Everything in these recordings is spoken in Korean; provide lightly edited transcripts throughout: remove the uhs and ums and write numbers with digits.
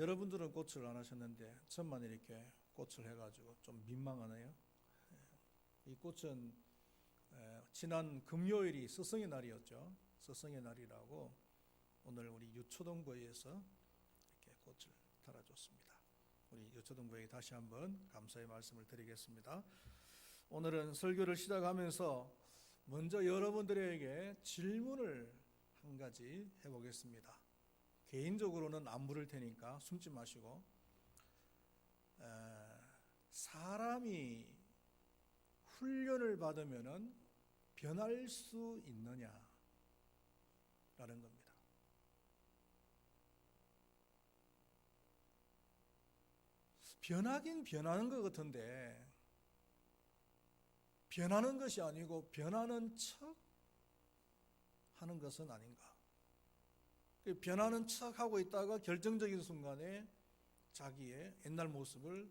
여러분들은 꽃을 안 하셨는데 저만 이렇게 꽃을 해가지고 좀 민망하네요. 이 꽃은 지난 금요일이 스승의 날이었죠. 스승의 날이라고 오늘 우리 유초동부에서 이렇게 꽃을 달아줬습니다. 우리 유초동부에게 다시 한번 감사의 말씀을 드리겠습니다. 오늘은 설교를 시작하면서 먼저 여러분들에게 질문을 한 가지 해보겠습니다. 개인적으로는 안 물을 테니까 숨지 마시고, 사람이 훈련을 받으면 변할 수 있느냐라는 겁니다. 변하긴 변하는 것 같은데 변하는 것이 아니고 변하는 척 하는 것은 아닌가. 변하는 척 하고 있다가 결정적인 순간에 자기의 옛날 모습을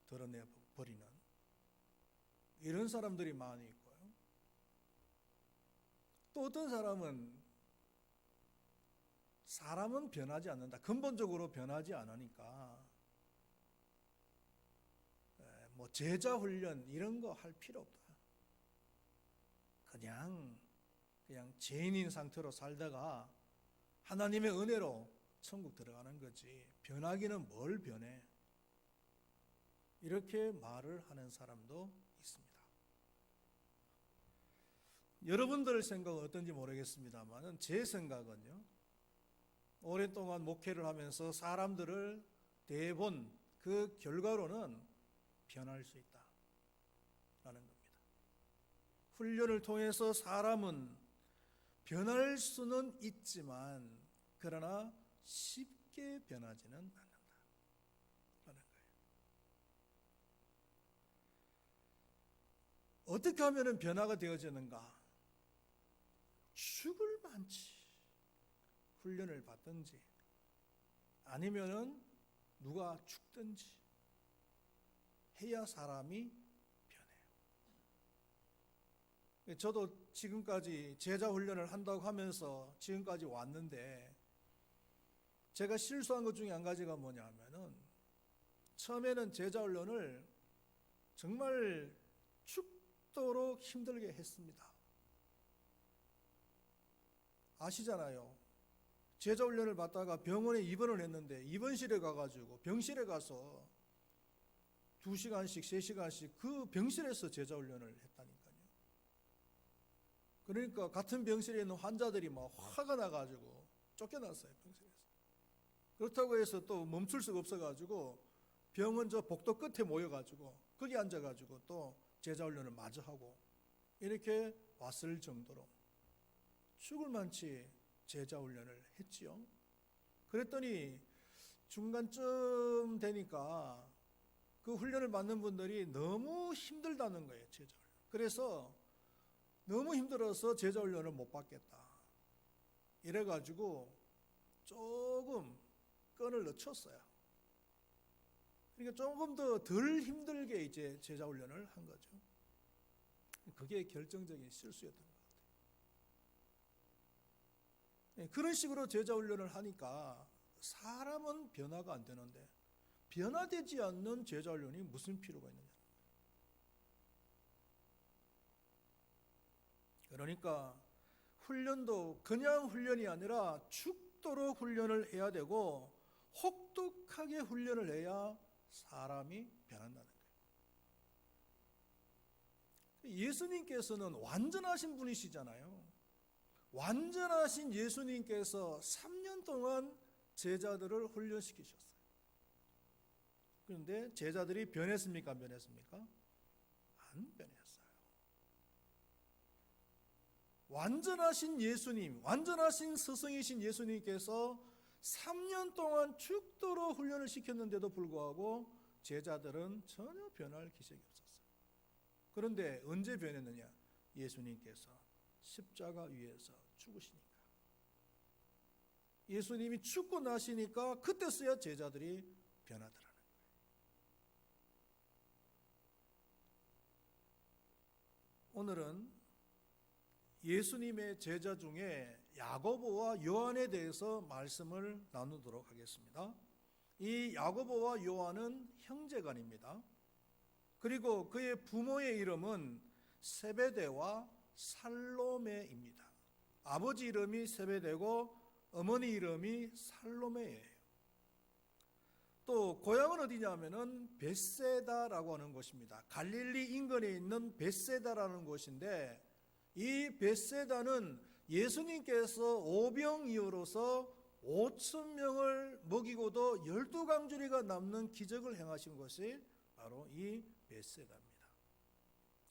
드러내버리는 이런 사람들이 많이 있고요. 또 어떤 사람은 변하지 않는다. 근본적으로 변하지 않으니까 뭐 제자 훈련 이런 거 할 필요 없다. 그냥 죄인인 상태로 살다가 하나님의 은혜로 천국 들어가는 거지 변하기는 뭘 변해. 이렇게 말을 하는 사람도 있습니다. 여러분들 생각은 어떤지 모르겠습니다만 제 생각은요, 오랫동안 목회를 하면서 사람들을 대본 그 결과로는 변할 수 있다라는 겁니다. 훈련을 통해서 사람은 변할 수는 있지만 그러나 쉽게 변하지는 않는다라는 거예요. 어떻게 하면 변화가 되어지는가? 죽을 만치 훈련을 받든지 아니면은 누가 죽든지 해야 사람이 변해요. 저도 지금까지 제자 훈련을 한다고 하면서 지금까지 왔는데 제가 실수한 것 중에 한 가지가 뭐냐면은 처음에는 제자 훈련을 정말 죽도록 힘들게 했습니다. 아시잖아요. 제자 훈련을 받다가 병원에 입원을 했는데 입원실에 가가지고 병실에 가서 2시간씩 3시간씩 그 병실에서 제자 훈련을 했다니까요. 그러니까 같은 병실에 있는 환자들이 막 화가 나가지고 쫓겨났어요, 병실에서. 그렇다고 해서 또 멈출 수가 없어가지고 병원 저 복도 끝에 모여가지고 거기 앉아가지고 또 제자훈련을 마저 하고 이렇게 왔을 정도로 죽을 만치 제자훈련을 했지요. 그랬더니 중간쯤 되니까 그 훈련을 받는 분들이 너무 힘들다는 거예요, 제자훈련. 그래서 너무 힘들어서 제자훈련을 못 받겠다. 이래가지고 조금 끈을 늦췄어요. 그러니까 조금 더 덜 힘들게 이제 제자훈련을 한 거죠. 그게 결정적인 실수였던 것 같아요. 그런 식으로 제자훈련을 하니까 사람은 변화가 안 되는데 변화되지 않는 제자훈련이 무슨 필요가 있느냐. 그러니까 훈련도 그냥 훈련이 아니라 죽도록 훈련을 해야 되고 혹독하게 훈련을 해야 사람이 변한다는 거예요. 예수님께서는 완전하신 분이시잖아요. 완전하신 예수님께서 3년 동안 제자들을 훈련시키셨어요. 그런데 제자들이 변했습니까? 안 변했습니까? 안 변했어요. 완전하신 예수님, 완전하신 스승이신 예수님께서 3년 동안 죽도록 훈련을 시켰는데도 불구하고 제자들은 전혀 변할 기색이 없었어요. 그런데 언제 변했느냐? 예수님께서 십자가 위에서 죽으시니까. 예수님이 죽고 나시니까 그때서야 제자들이 변하더라는 거예요. 오늘은 예수님의 제자 중에 야고보와 요한에 대해서 말씀을 나누도록 하겠습니다. 이 야고보와 요한은 형제간입니다. 그리고 그의 부모의 이름은 세베대와 살로메입니다. 아버지 이름이 세베대고 어머니 이름이 살로메예요. 또 고향은 어디냐면은 벳세다라고 하는 곳입니다. 갈릴리 인근에 있는 벳세다라는 곳인데, 이 벳세다는 예수님께서 오병이어로서 5,000명을 먹이고도 12강주리가 남는 기적을 행하신 것이 바로 이 벳세다입니다.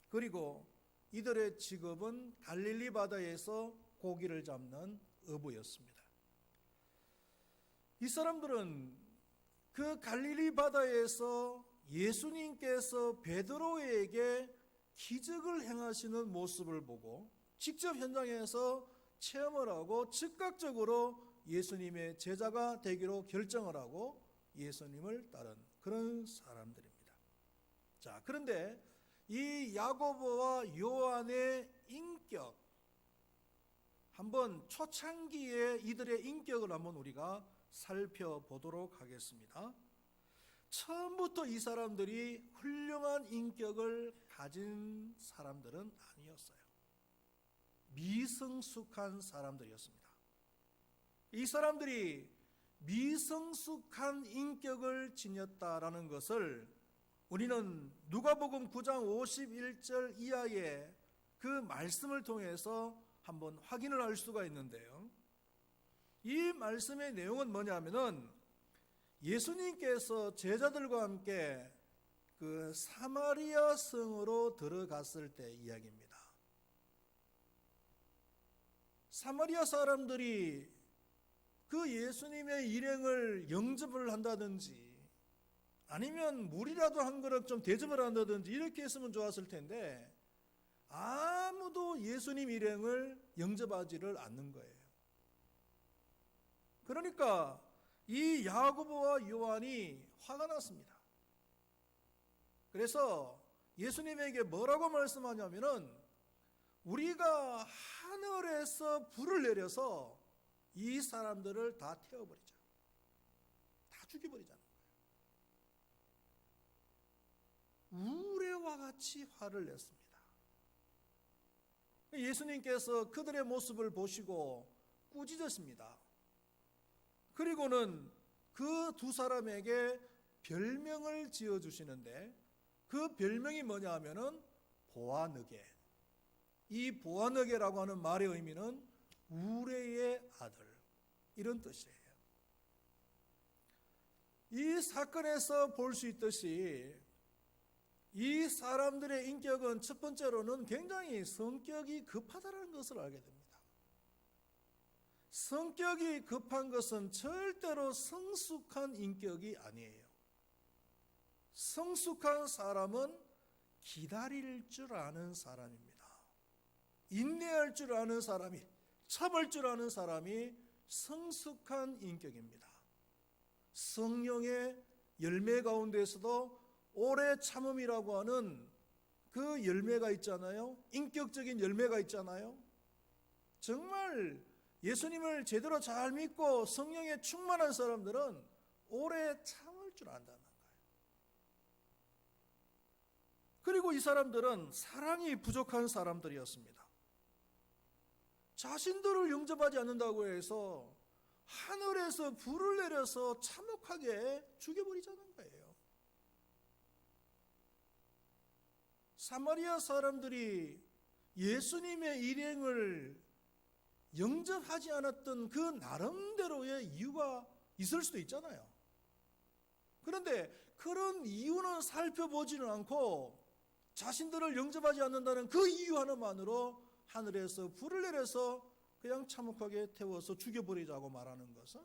그리고 이들의 직업은 갈릴리 바다에서 고기를 잡는 어부였습니다. 이 사람들은 그 갈릴리 바다에서 예수님께서 베드로에게 기적을 행하시는 모습을 보고 직접 현장에서 체험을 하고 즉각적으로 예수님의 제자가 되기로 결정을 하고 예수님을 따른 그런 사람들입니다. 자, 그런데 이 야고보와 요한의 인격, 한번 초창기에 이들의 인격을 한번 우리가 살펴보도록 하겠습니다. 처음부터 이 사람들이 훌륭한 인격을 가진 사람들은 아니었어요. 미성숙한 사람들이었습니다. 이 사람들이 미성숙한 인격을 지녔다라는 것을 우리는 누가복음 9장 51절 이하의 그 말씀을 통해서 한번 확인을 할 수가 있는데요. 이 말씀의 내용은 뭐냐면은 예수님께서 제자들과 함께 그 사마리아 성으로 들어갔을 때 이야기입니다. 사마리아 사람들이 그 예수님의 일행을 영접을 한다든지 아니면 물이라도 한 그릇 좀 대접을 한다든지 이렇게 했으면 좋았을 텐데 아무도 예수님 일행을 영접하지를 않는 거예요. 그러니까 이 야고보와 요한이 화가 났습니다. 그래서 예수님에게 뭐라고 말씀하냐면은 우리가 하늘에서 불을 내려서 이 사람들을 다 태워버리자. 다 죽여버리자는 거예요. 우레와 같이 화를 냈습니다. 예수님께서 그들의 모습을 보시고 꾸짖으십니다. 그리고는 그 두 사람에게 별명을 지어주시는데 그 별명이 뭐냐 하면은 보아느게. 이 보아느게라고 하는 말의 의미는 우레의 아들, 이런 뜻이에요. 이 사건에서 볼 수 있듯이 이 사람들의 인격은 첫 번째로는 굉장히 성격이 급하다는 것을 알게 됩니다. 성격이 급한 것은 절대로 성숙한 인격이 아니에요. 성숙한 사람은 기다릴 줄 아는 사람입니다. 인내할 줄 아는 사람이, 참을 줄 아는 사람이 성숙한 인격입니다. 성령의 열매 가운데서도 오래 참음이라고 하는 그 열매가 있잖아요. 인격적인 열매가 있잖아요. 정말 예수님을 제대로 잘 믿고 성령에 충만한 사람들은 오래 참을 줄 안다는 거예요. 그리고 이 사람들은 사랑이 부족한 사람들이었습니다. 자신들을 영접하지 않는다고 해서 하늘에서 불을 내려서 참혹하게 죽여버리자는 거예요. 사마리아 사람들이 예수님의 일행을 영접하지 않았던 그 나름대로의 이유가 있을 수도 있잖아요. 그런데 그런 이유는 살펴보지는 않고 자신들을 영접하지 않는다는 그 이유 하나만으로 하늘에서 불을 내려서 그냥 참혹하게 태워서 죽여버리자고 말하는 것은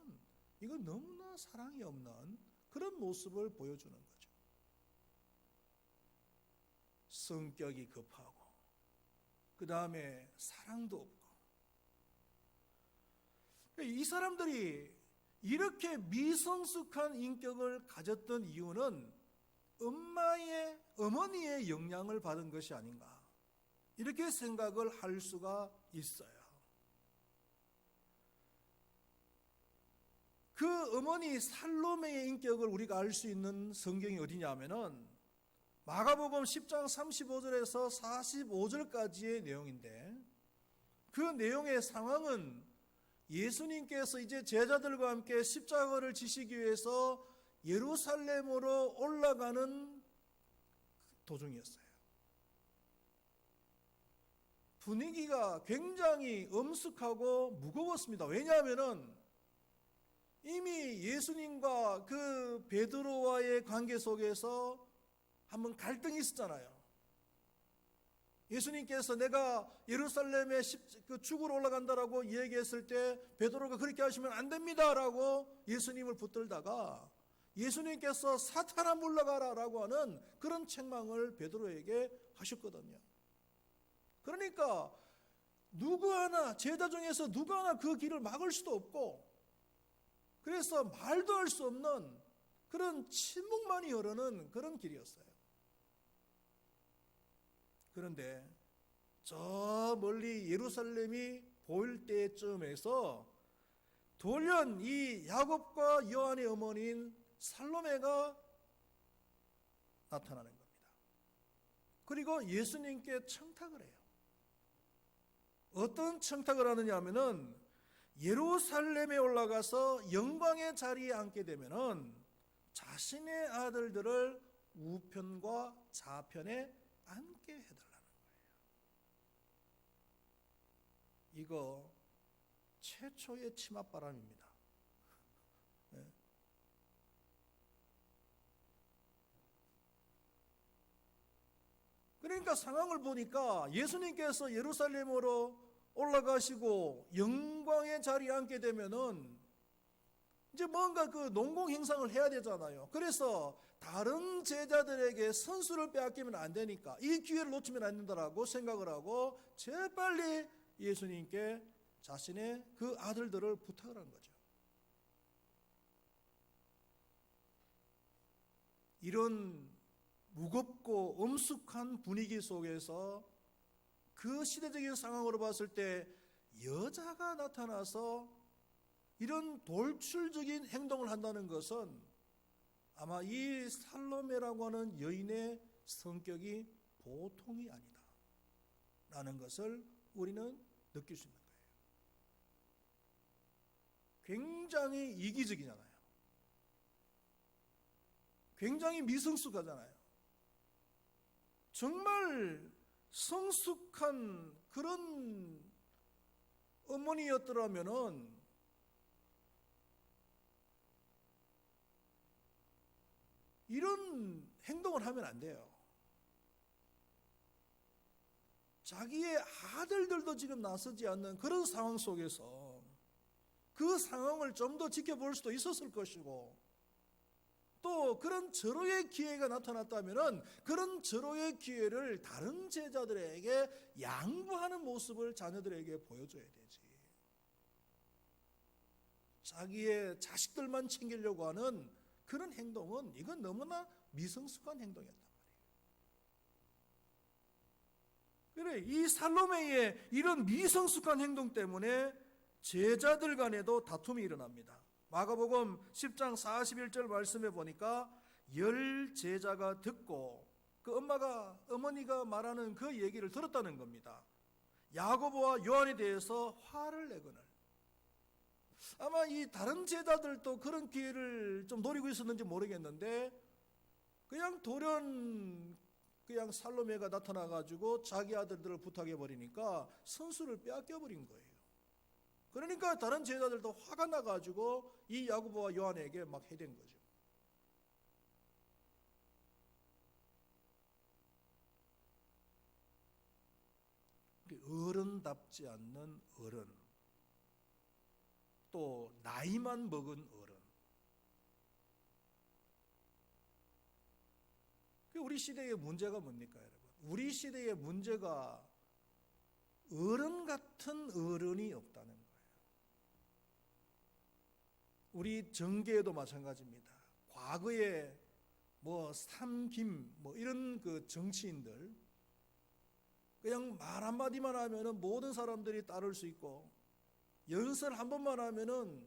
이건 너무나 사랑이 없는 그런 모습을 보여주는 거죠. 성격이 급하고 그 다음에 사랑도 없고, 이 사람들이 이렇게 미성숙한 인격을 가졌던 이유는 어머니의 영향을 받은 것이 아닌가, 이렇게 생각을 할 수가 있어요. 그 어머니 살로메의 인격을 우리가 알 수 있는 성경이 어디냐면은 마가복음 10장 35절에서 45절까지의 내용인데, 그 내용의 상황은 예수님께서 이제 제자들과 함께 십자가를 지시기 위해서 예루살렘으로 올라가는 도중이었어요. 분위기가 굉장히 엄숙하고 무거웠습니다. 왜냐하면은 이미 예수님과 그 베드로와의 관계 속에서 한번 갈등이 있었잖아요. 예수님께서 내가 예루살렘에 죽으러 올라간다라고 얘기했을 때 베드로가 그렇게 하시면 안 됩니다라고 예수님을 붙들다가 예수님께서 사탄아 물러가라라고 하는 그런 책망을 베드로에게 하셨거든요. 그러니까 누구 하나, 제자 중에서 누구 하나 그 길을 막을 수도 없고, 그래서 말도 할 수 없는 그런 침묵만이 흐르는 그런 길이었어요. 그런데 저 멀리 예루살렘이 보일 때쯤에서 돌연 이 야곱과 요한의 어머니인 살로메가 나타나는 겁니다. 그리고 예수님께 청탁을 해요. 어떤 청탁을 하느냐 하면은 예루살렘에 올라가서 영광의 자리에 앉게 되면은 자신의 아들들을 우편과 좌편에 앉게 해달라는 거예요. 이거 최초의 치맛바람입니다. 네. 그러니까 상황을 보니까 예수님께서 예루살렘으로 올라가시고 영광의 자리에 앉게 되면은 이제 뭔가 그 농공 행상을 해야 되잖아요. 그래서 다른 제자들에게 선수를 빼앗기면 안 되니까 이 기회를 놓치면 안 된다라고 생각을 하고 재빨리 예수님께 자신의 그 아들들을 부탁을 한 거죠. 이런 무겁고 엄숙한 분위기 속에서 그 시대적인 상황으로 봤을 때 여자가 나타나서 이런 돌출적인 행동을 한다는 것은 아마 이 살로메라고 하는 여인의 성격이 보통이 아니다 라는 것을 우리는 느낄 수 있는 거예요. 굉장히 이기적이잖아요. 굉장히 미성숙하잖아요. 정말 성숙한 그런 어머니였더라면은 이런 행동을 하면 안 돼요. 자기의 아들들도 지금 나서지 않는 그런 상황 속에서 그 상황을 좀 더 지켜볼 수도 있었을 것이고, 또 그런 절호의 기회가 나타났다면 그런 절호의 기회를 다른 제자들에게 양보하는 모습을 자녀들에게 보여줘야 되지. 자기의 자식들만 챙기려고 하는 그런 행동은 이건 너무나 미성숙한 행동이었단 말이에요. 그래, 이 살로메의 이런 미성숙한 행동 때문에 제자들 간에도 다툼이 일어납니다. 마가복음 10장 41절 말씀에 보니까 10 제자가 듣고 그 어머니가 말하는 그 얘기를 들었다는 겁니다. 야고보와 요한에 대해서 화를 내거늘. 아마 이 다른 제자들도 그런 기회를 좀 노리고 있었는지 모르겠는데 그냥 돌연 그냥 살로메가 나타나가지고 자기 아들들을 부탁해 버리니까 선수를 빼앗겨 버린 거예요. 그러니까 다른 제자들도 화가 나가지고 이 야고보와 요한에게 막 해댄 거죠. 어른답지 않는 어른, 또 나이만 먹은 어른. 우리 시대의 문제가 뭡니까, 여러분? 우리 시대의 문제가 어른 같은 어른이 없다는 거예요. 우리 정계에도 마찬가지입니다. 과거에 삼김 이런 그 정치인들 그냥 말 한마디만 하면은 모든 사람들이 따를 수 있고, 연설 한 번만 하면은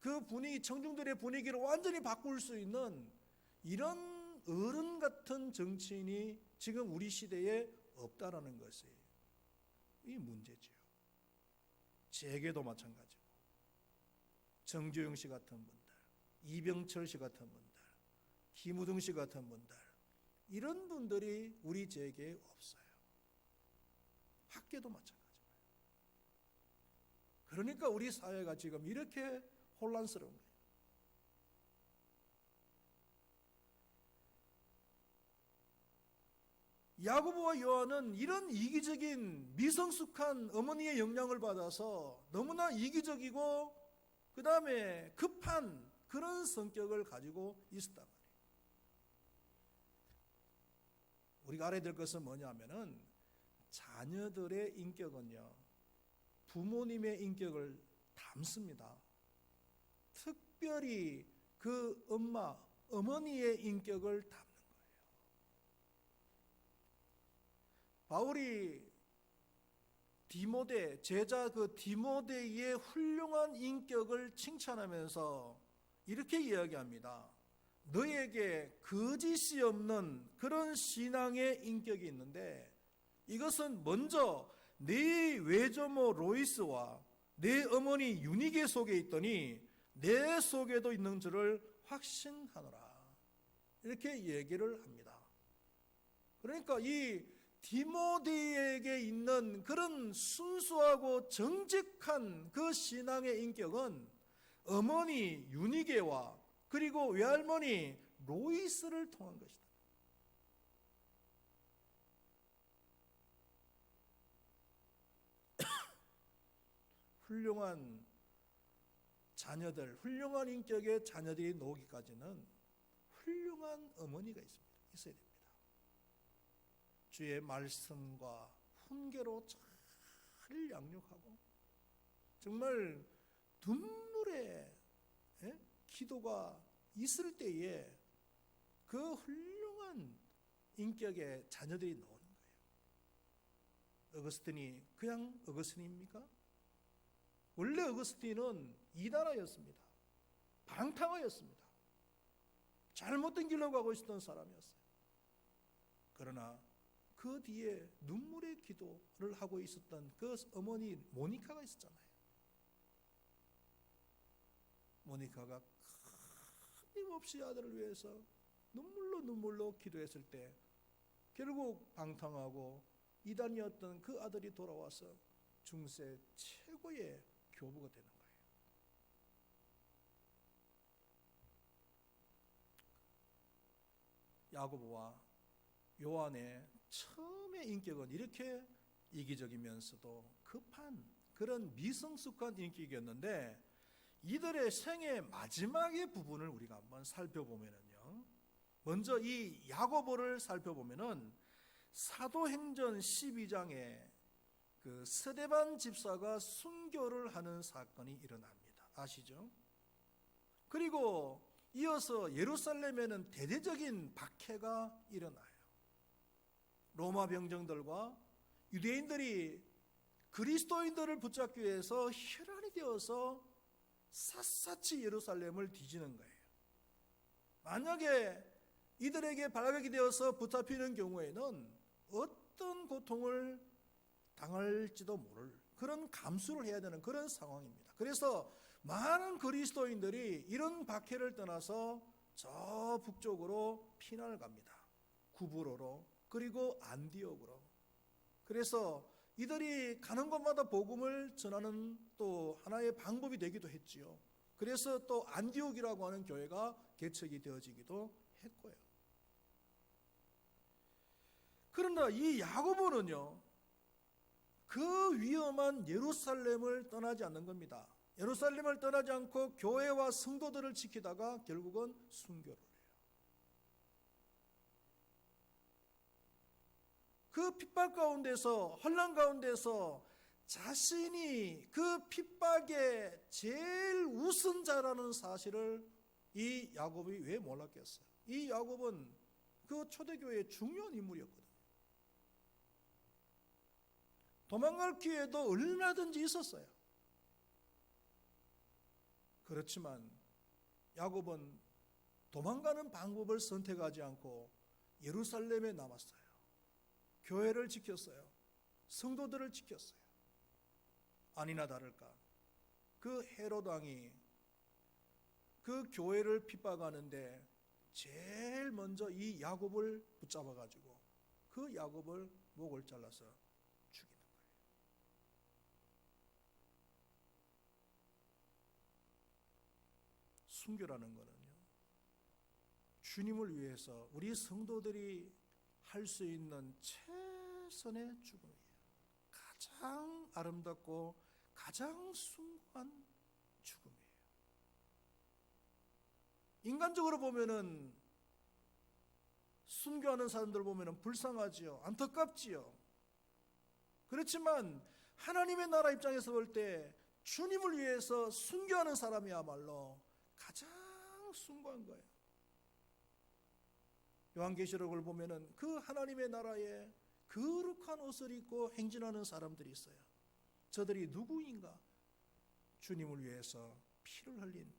그 분위기, 청중들의 분위기를 완전히 바꿀 수 있는 이런 어른 같은 정치인이 지금 우리 시대에 없다라는 것이 이 문제죠. 재계도 마찬가지고, 정주영 씨 같은 분들, 이병철 씨 같은 분들, 김우중 씨 같은 분들, 이런 분들이 우리 재계에 없어요. 학계도 마찬가지고요. 그러니까 우리 사회가 지금 이렇게 혼란스러운 거예요. 야고보와 요한은 이런 이기적인 미성숙한 어머니의 영향을 받아서 너무나 이기적이고 그 다음에 급한 그런 성격을 가지고 있었단 말이에요. 우리가 알아야 될 것은 뭐냐면은 자녀들의 인격은요, 부모님의 인격을 닮습니다. 특별히 그 어머니의 인격을 닮는 거예요. 바울이 제자 디모데의 훌륭한 인격을 칭찬하면서 이렇게 이야기합니다. 너에게 거짓이 없는 그런 신앙의 인격이 있는데 이것은 먼저 네 외조모 로이스와 내 어머니 유니게 속에 있더니 내 속에도 있는 줄을 확신하노라. 이렇게 얘기를 합니다. 그러니까 이 디모데에게 있는 그런 순수하고 정직한 그 신앙의 인격은 어머니 유니게와 그리고 외할머니 로이스를 통한 것이다. 훌륭한 자녀들, 훌륭한 인격의 자녀들이 나오기까지는 훌륭한 어머니가 있어야 됩니다. 주의 말씀과 훈계로 잘 양육하고 정말 눈물의 기도가 있을 때에 그 훌륭한 인격의 자녀들이 나오는 거예요. 어거스틴이 그냥 어거스틴입니까? 원래 어거스틴은 이단아였습니다. 방탕아였습니다. 잘못된 길로 가고 있었던 사람이었어요. 그러나 그 뒤에 눈물의 기도를 하고 있었던 그 어머니 모니카가 있었잖아요. 모니카가 끊임없이 아들을 위해서 눈물로 기도했을 때 결국 방탕하고 이단이었던 그 아들이 돌아와서 중세 최고의 교부가 되는 거예요. 야고보와 요한의 처음의 인격은 이렇게 이기적이면서도 급한 그런 미성숙한 인격이었는데 이들의 생의 마지막의 부분을 우리가 한번 살펴보면요, 먼저 이 야고보를 살펴보면은 사도행전 12장에 그 스데반 집사가 순교를 하는 사건이 일어납니다. 아시죠? 그리고 이어서 예루살렘에는 대대적인 박해가 일어나요. 로마 병정들과 유대인들이 그리스도인들을 붙잡기 위해서 혈안이 되어서 샅샅이 예루살렘을 뒤지는 거예요. 만약에 이들에게 발각이 되어서 붙잡히는 경우에는 어떤 고통을 당할지도 모를 그런 감수를 해야 되는 그런 상황입니다. 그래서 많은 그리스도인들이 이런 박해를 떠나서 저 북쪽으로 피난을 갑니다. 구브로로 그리고 안디옥으로. 그래서 이들이 가는 곳마다 복음을 전하는 또 하나의 방법이 되기도 했지요. 그래서 또 안디옥이라고 하는 교회가 개척이 되어지기도 했고요. 그러나 이 야고보는요, 그 위험한 예루살렘을 떠나지 않는 겁니다. 예루살렘을 떠나지 않고 교회와 성도들을 지키다가 결국은 순교를 해요. 그 핍박 가운데서, 혼란 가운데서 자신이 그 핍박의 제일 우선자라는 사실을 이 야고보이 왜 몰랐겠어요? 이 야고보는 그 초대교회의 중요한 인물이었거든요. 도망갈 기회도 얼마든지 있었어요. 그렇지만 야곱은 도망가는 방법을 선택하지 않고 예루살렘에 남았어요. 교회를 지켰어요. 성도들을 지켰어요. 아니나 다를까 그 헤롯 왕이 그 교회를 핍박하는데 제일 먼저 이 야곱을 붙잡아 가지고 그 야곱을 목을 잘라서 죽이는 거예요. 순교라는 거는요, 주님을 위해서 우리 성도들이 할 수 있는 최선의 죽음이에요. 가장 아름답고 가장 숭고한 죽음이에요. 인간적으로 보면은 순교하는 사람들 보면은 불쌍하지요. 안타깝지요. 그렇지만 하나님의 나라 입장에서 볼 때 주님을 위해서 순교하는 사람이야말로 가장 숭고한 거예요. 요한계시록을 보면은 그 하나님의 나라에 거룩한 옷을 입고 행진하는 사람들이 있어요. 저들이 누구인가? 주님을 위해서 피를 흘린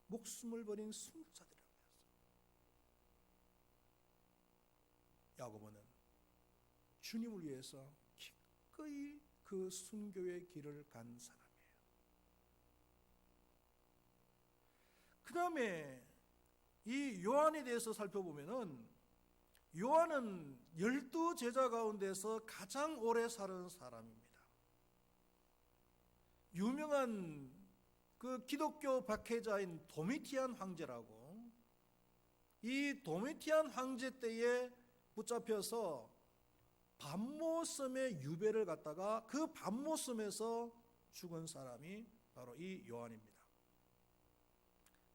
목숨을 버린 순교자들이라고 했어요. 야고보는 주님을 위해서 기꺼이 그 순교의 길을 간 사람이에요. 그 다음에 이 요한에 대해서 살펴보면은 요한은 12제자 가운데서 가장 오래 사는 사람입니다. 유명한 그 기독교 박해자인 도미티안 황제라고, 이 도미티안 황제 때에 붙잡혀서 반모섬의 유배를 갔다가 그 반모섬에서 죽은 사람이 바로 이 요한입니다.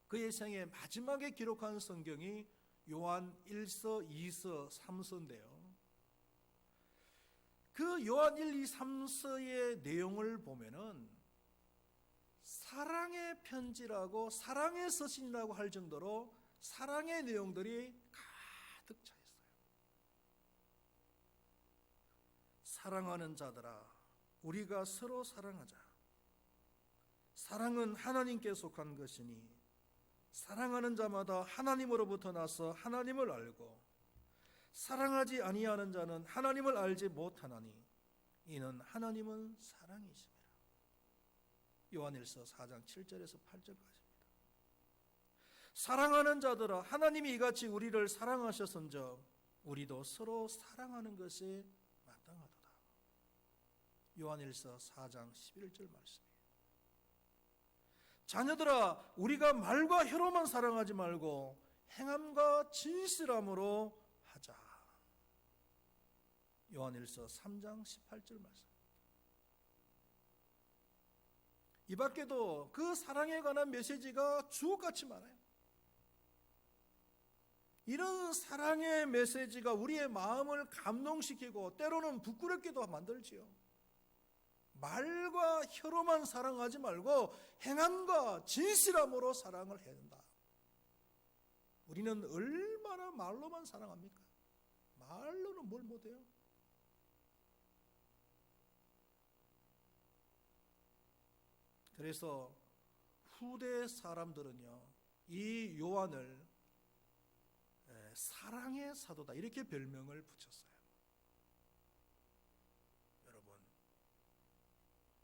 그의 생애 마지막에 기록한 성경이 요한 1서, 2서, 3서인데요. 그 요한 1, 2, 3서의 내용을 보면은 사랑의 편지라고, 사랑의 서신이라고 할 정도로 사랑의 내용들이 가득 차 있어요. 사랑하는 자들아, 우리가 서로 사랑하자. 사랑은 하나님께 속한 것이니 사랑하는 자마다 하나님으로부터 나서 하나님을 알고 사랑하지 아니하는 자는 하나님을 알지 못하나니 이는 하나님은 사랑이심이라. 요한일서 4장 7절에서 8절까지입니다. 사랑하는 자들아, 하나님이 이같이 우리를 사랑하셨은즉 우리도 서로 사랑하는 것이 마땅하도다. 요한일서 4장 11절 말씀이에요. 자녀들아, 우리가 말과 혀로만 사랑하지 말고 행함과 진실함으로 하자. 요한일서 3장 18절 말씀. 이 밖에도 그 사랑에 관한 메시지가 주옥같이 많아요. 이런 사랑의 메시지가 우리의 마음을 감동시키고 때로는 부끄럽기도 만들지요. 말과 혀로만 사랑하지 말고 행함과 진실함으로 사랑을 해야 된다. 우리는 얼마나 말로만 사랑합니까? 말로는 뭘 못해요? 그래서 후대 사람들은요, 이 요한을 사랑의 사도다 이렇게 별명을 붙였어요. 여러분,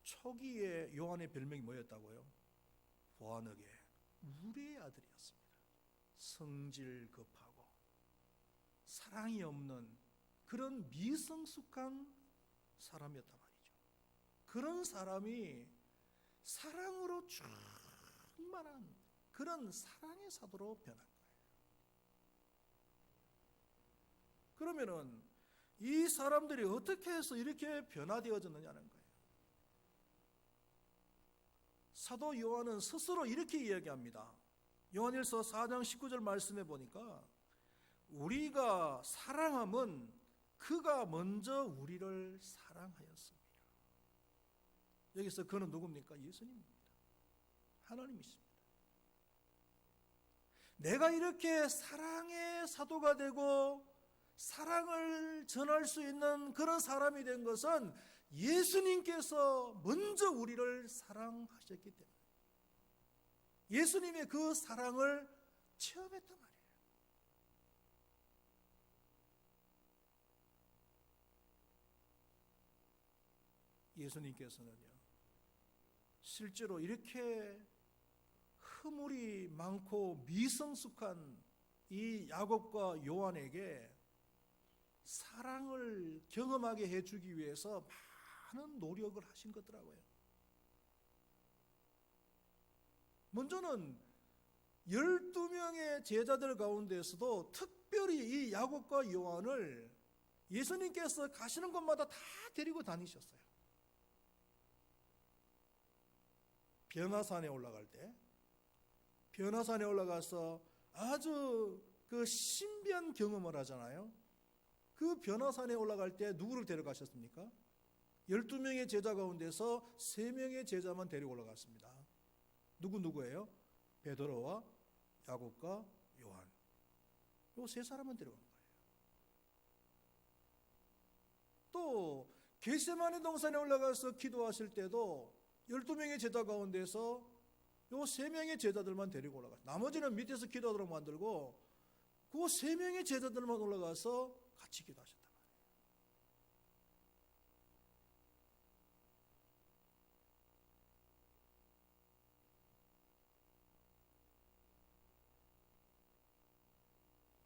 초기에 요한의 별명이 뭐였다고요? 보아너게 우리의 아들이었습니다. 성질 급하고 사랑이 없는 그런 미성숙한 사람이었단 말이죠. 그런 사람이 사랑으로 충만한 그런 사랑의 사도로 변한 거예요. 그러면은 이 사람들이 어떻게 해서 이렇게 변화되어졌느냐는 거예요. 사도 요한은 스스로 이렇게 이야기합니다. 요한일서 4장 19절 말씀해 보니까 우리가 사랑함은 그가 먼저 우리를 사랑하였습니다. 여기서 그는 누굽니까? 예수님입니다. 하나님이십니다. 내가 이렇게 사랑의 사도가 되고 사랑을 전할 수 있는 그런 사람이 된 것은 예수님께서 먼저 우리를 사랑하셨기 때문에, 예수님의 그 사랑을 체험했단 말이에요. 예수님께서는요, 실제로 이렇게 허물이 많고 미성숙한 이 야곱과 요한에게 사랑을 경험하게 해주기 위해서 많은 노력을 하신 거더라고요. 먼저는 12명의 제자들 가운데서도 특별히 이 야곱과 요한을 예수님께서 가시는 곳마다 다 데리고 다니셨어요. 변화산에 올라갈 때, 변화산에 올라가서 아주 그 신비한 경험을 하잖아요. 그 변화산에 올라갈 때 누구를 데려가셨습니까? 12명의 제자 가운데서 3명의 제자만 데리고 올라갔습니다. 누구예요? 베드로와 야곱과 요한. 요 세 사람만 데려간 거예요. 또 겟세마네 동산에 올라가서 기도하실 때도 12명의 제자 가운데서 요 3명의 제자들만 데리고 올라갔어요. 나머지는 밑에서 기도하도록 만들고 그 3명의 제자들만 올라가서 같이 기도하셨단 말이에요.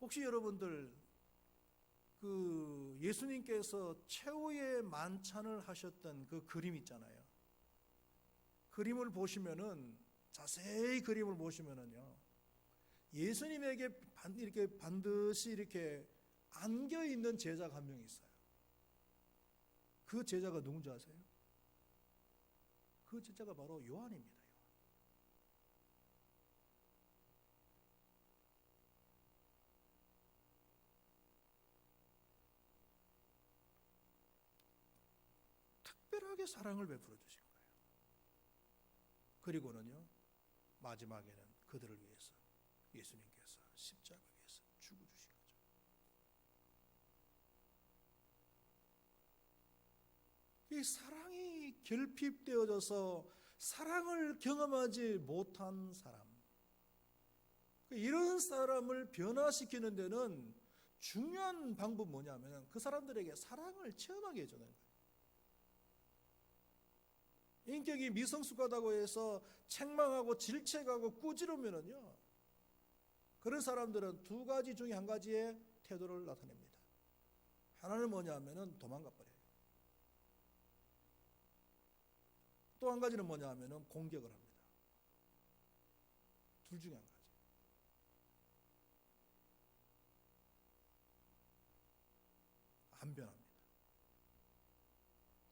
혹시 여러분들 그 예수님께서 최후의 만찬을 하셨던 그 그림 있잖아요. 그림을 보시면은, 자세히 그림을 보시면은요, 예수님에게 이렇게 반드시 이렇게 안겨 있는 제자가 한 명 있어요. 그 제자가 누군지 아세요? 그 제자가 바로 요한입니다. 특별하게 사랑을 베풀어 주신 거예요. 그리고는요, 마지막에는 그들을 위해서 예수님께서 십자가에서 죽어주신 거죠. 이 사랑이 결핍되어져서 사랑을 경험하지 못한 사람, 이런 사람을 변화시키는 데는 중요한 방법은 뭐냐면 그 사람들에게 사랑을 체험하게 해주는 거예요. 인격이 미성숙하다고 해서 책망하고 질책하고 꾸지르면은요, 그런 사람들은 두 가지 중에 한 가지의 태도를 나타냅니다. 하나는 뭐냐면은 도망가 버려요. 또 한 가지는 뭐냐면은 공격을 합니다. 둘 중에 한 가지. 안 변합니다.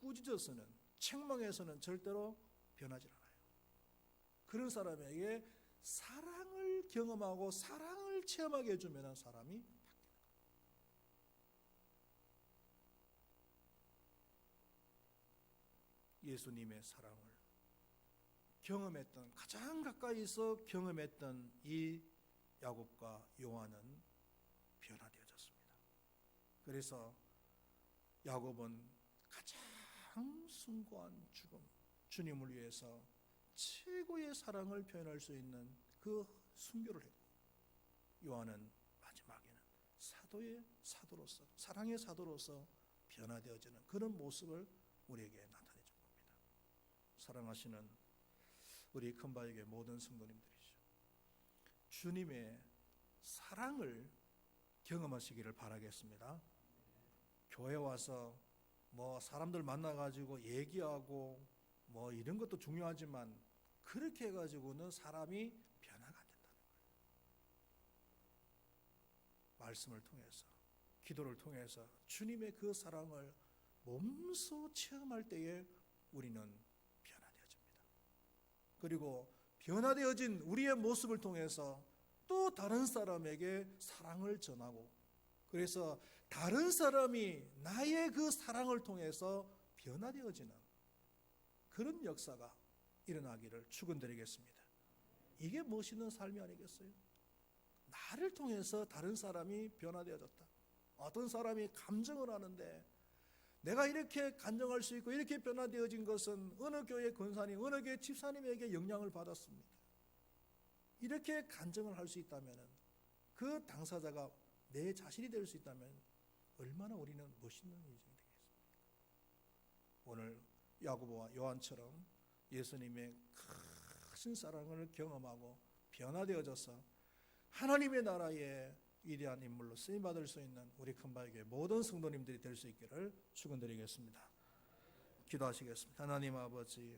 꾸짖어서는, 책망해서는 절대로 변하지 않아요. 그런 사람에게 사랑을 경험하고 사랑을 체험하게 해주면 사람이 바뀌는 거예요. 예수님의 사랑을 경험했던, 가장 가까이서 경험했던 이 야곱과 요한은 변화되어졌습니다. 그래서 야곱은 가장 숭고한 죽음, 주님을 위해서 최고의 사랑을 표현할 수 있는 그 순교를 했고, 요한은 마지막에는 사도의 사도로서, 사랑의 사도로서 변화되어지는 그런 모습을 우리에게 나타내 준 겁니다. 사랑하시는 우리 큰바위교회 모든 성도님들이죠, 주님의 사랑을 경험하시기를 바라겠습니다. 교회 와서 뭐 사람들 만나가지고 얘기하고 뭐 이런 것도 중요하지만 그렇게 해가지고는 사람이 변화가 안 된다는 거예요. 말씀을 통해서, 기도를 통해서 주님의 그 사랑을 몸소 체험할 때에 우리는 변화되어집니다. 그리고 변화되어진 우리의 모습을 통해서 또 다른 사람에게 사랑을 전하고, 그래서 다른 사람이 나의 그 사랑을 통해서 변화되어지는 그런 역사가 일어나기를 축원드리겠습니다. 이게 멋있는 삶이 아니겠어요? 나를 통해서 다른 사람이 변화되어졌다. 어떤 사람이 감정을 하는데 내가 이렇게 감정할 수 있고 이렇게 변화되어진 것은 어느 교회 권사님, 어느 교회 집사님에게 영향을 받았습니다. 이렇게 간증을 할 수 있다면, 그 당사자가 내 자신이 될 수 있다면 얼마나 우리는 멋있는 인생이 되겠습니까? 오늘 야고보와 요한처럼 예수님의 큰 사랑을 경험하고 변화되어져서 하나님의 나라의 위대한 인물로 쓰임받을 수 있는 우리 큰바위교회 모든 성도님들이 될 수 있기를 축원드리겠습니다. 기도하시겠습니다. 하나님 아버지,